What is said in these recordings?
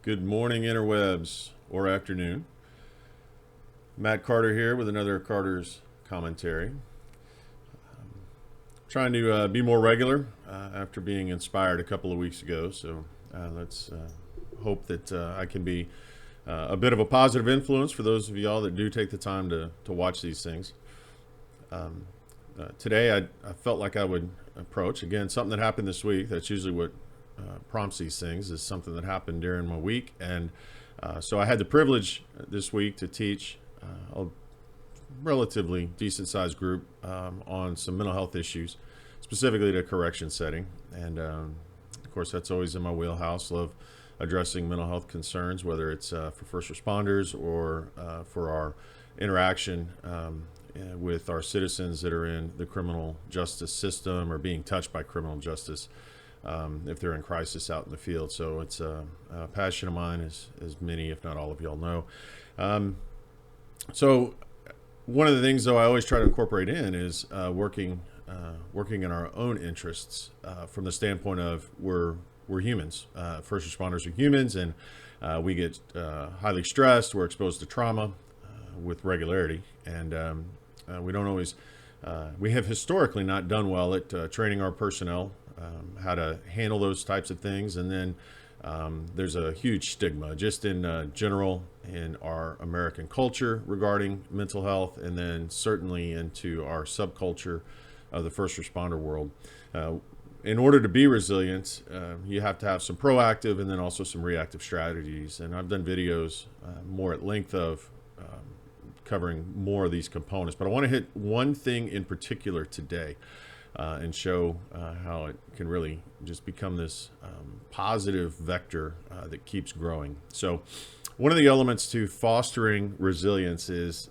Good morning, interwebs, or afternoon. Matt Carter here with another Carter's Commentary. Trying to be more regular after being inspired a couple of weeks ago, so let's hope that I can be a bit of a positive influence for those of y'all that do take the time to watch these things. Today, I felt like I would approach, again, something that happened this week. That's usually what prompts these things, is something that happened during my week. And so I had the privilege this week to teach a relatively decent sized group on some mental health issues, specifically the correction setting. And of course, that's always in my wheelhouse. Love addressing mental health concerns, whether it's for first responders or for our interaction with our citizens that are in the criminal justice system or being touched by criminal justice if they're in crisis out in the field. So it's a passion of mine, as many, if not all of y'all know. So one of the things, though, I always try to incorporate in is working in our own interests from the standpoint of we're humans. First responders are humans, and we get highly stressed. We're exposed to trauma with regularity, and we don't always. We have historically not done well at training our personnel how to handle those types of things. And then there's a huge stigma just in general in our American culture regarding mental health, and then certainly into our subculture of the first responder world. In order to be resilient, you have to have some proactive and then also some reactive strategies. And I've done videos more at length of covering more of these components, but I want to hit one thing in particular today and show how it can really just become this positive vector that keeps growing. So one of the elements to fostering resilience is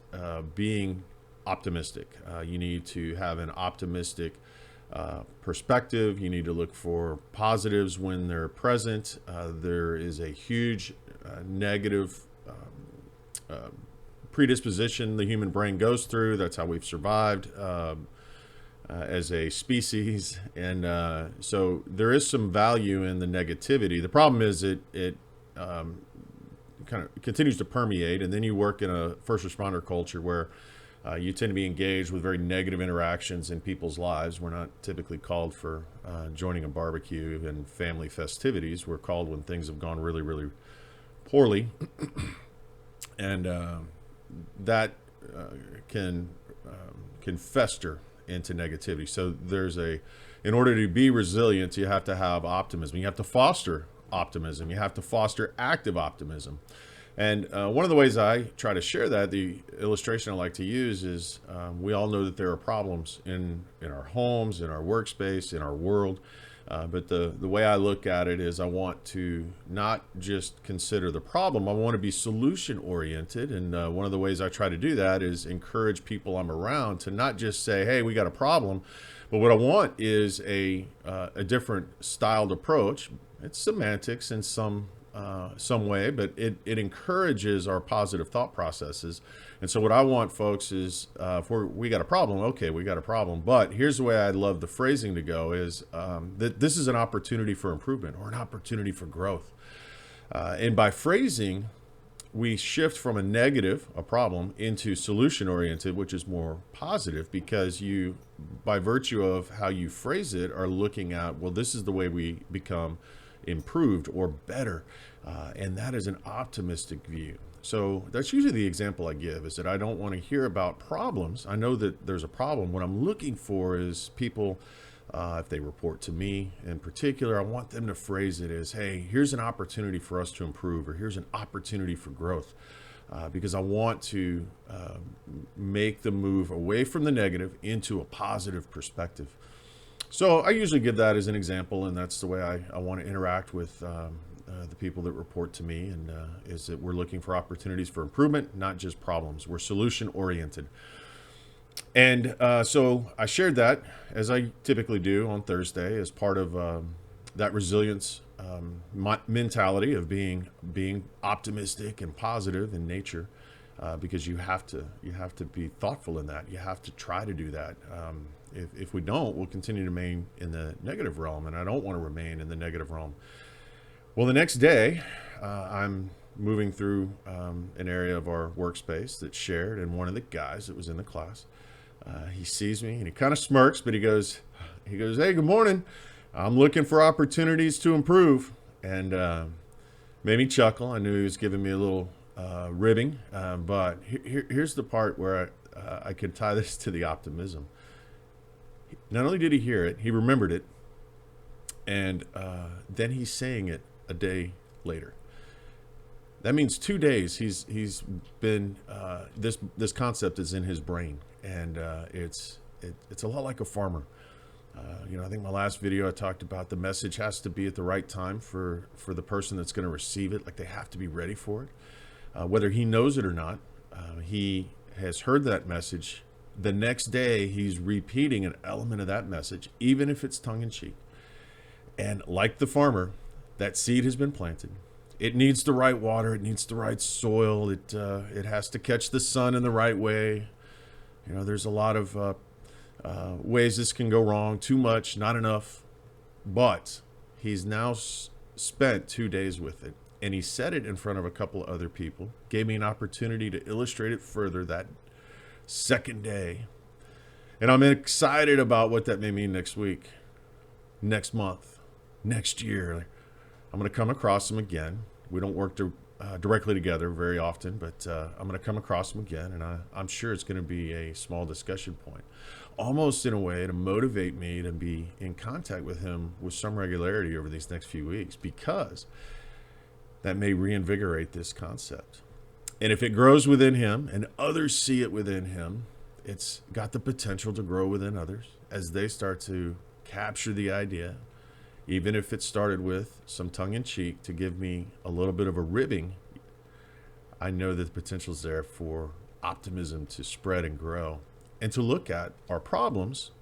being optimistic. You need to have an optimistic perspective. You need to look for positives when they're present. There is a huge negative predisposition the human brain goes through. That's how we've survived as a species, and so there is some value in the negativity. The problem is it kind of continues to permeate, and then you work in a first responder culture where you tend to be engaged with very negative interactions in people's lives. We're not typically called for joining a barbecue and family festivities. We're called when things have gone really, really poorly, and that can fester into negativity. So in order to be resilient, you have to have optimism. You have to foster optimism. You have to foster active optimism. And one of the ways I try to share that, the illustration I like to use is we all know that there are problems in our homes, in our workspace, in our world. But the way I look at it is I want to not just consider the problem. I want to be solution oriented. And one of the ways I try to do that is encourage people I'm around to not just say, hey, we got a problem. But what I want is a different styled approach. It's semantics in some way, but it encourages our positive thought processes. And so what I want, folks, is if we got a problem, okay, we got a problem. But here's the way I'd love the phrasing to go is that this is an opportunity for improvement or an opportunity for growth. And by phrasing, we shift from a problem, into solution-oriented, which is more positive, because you, by virtue of how you phrase it, are looking at, well, this is the way we become improved or better. And that is an optimistic view. So that's usually the example I give, is that I don't want to hear about problems. I know that there's a problem. What I'm looking for is people, if they report to me in particular, I want them to phrase it as, hey, here's an opportunity for us to improve, or here's an opportunity for growth. Because I want to make the move away from the negative into a positive perspective. So I usually give that as an example, and that's the way I want to interact with the people that report to me, and is that we're looking for opportunities for improvement, not just problems. We're solution oriented. And so I shared that, as I typically do on Thursday, as part of that resilience mentality of being optimistic and positive in nature, because you have to be thoughtful in that. You have to try to do that. If we don't, we'll continue to remain in the negative realm, and I don't want to remain in the negative realm. Well, the next day, I'm moving through an area of our workspace that's shared, and one of the guys that was in the class, he sees me and he kind of smirks, but he goes, "Hey, good morning. I'm looking for opportunities to improve," and made me chuckle. I knew he was giving me a little ribbing, but here's the part where I could tie this to the optimism. Not only did he hear it, he remembered it, and then he's saying it a day later. That means 2 days he's been this concept is in his brain, and it's a lot like a farmer. I think my last video I talked about the message has to be at the right time for the person that's going to receive it. Like, they have to be ready for it, whether he knows it or not. He has heard that message. The next day he's repeating an element of that message, even if it's tongue-in-cheek. And like the farmer, that seed has been planted. It needs the right water. It needs the right soil. It has to catch the sun in the right way. There's a lot of ways this can go wrong. Too much, not enough. But he's now spent 2 days with it. And he said it in front of a couple of other people. Gave me an opportunity to illustrate it further that second day. And I'm excited about what that may mean next week, next month, next year. I'm going to come across him again. We don't work directly together very often, but I'm going to come across him again, and I'm sure it's going to be a small discussion point, almost in a way to motivate me to be in contact with him with some regularity over these next few weeks, because that may reinvigorate this concept. And if it grows within him and others see it within him, it's got the potential to grow within others as they start to capture the idea. Even if it started with some tongue-in-cheek to give me a little bit of a ribbing, I know that the potential is there for optimism to spread and grow, and to look at our problems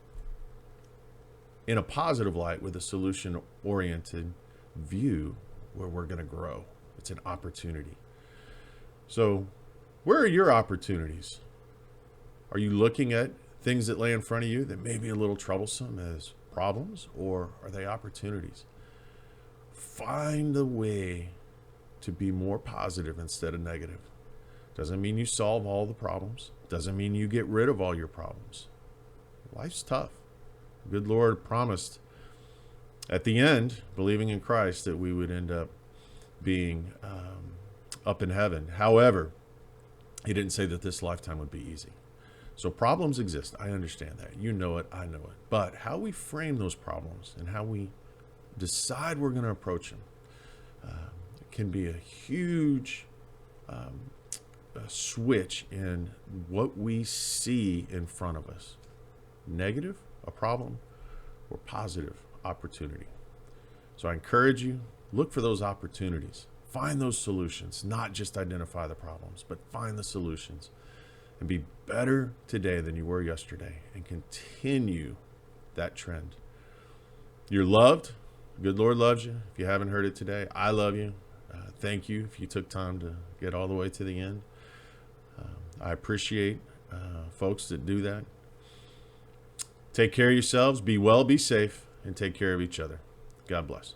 in a positive light with a solution-oriented view where we're going to grow. It's an opportunity. So where are your opportunities? Are you looking at things that lay in front of you that may be a little troublesome as problems, or are they opportunities? Find a way to be more positive instead of negative. Doesn't mean you solve all the problems. Doesn't mean you get rid of all your problems. Life's tough. The good Lord promised at the end, believing in Christ, that we would end up being up in heaven. However, he didn't say that this lifetime would be easy. So problems exist. I understand that. You know it. I know it. But how we frame those problems and how we decide we're going to approach them can be a huge switch in what we see in front of us. Negative, a problem, or positive, opportunity. So I encourage you, look for those opportunities. Find those solutions, not just identify the problems, but find the solutions. And be better today than you were yesterday, and continue that trend. You're loved. The good Lord loves you. If you haven't heard it today, I love you. Thank you if you took time to get all the way to the end. I appreciate folks that do that. Take care of yourselves. Be well, be safe, and take care of each other. God bless.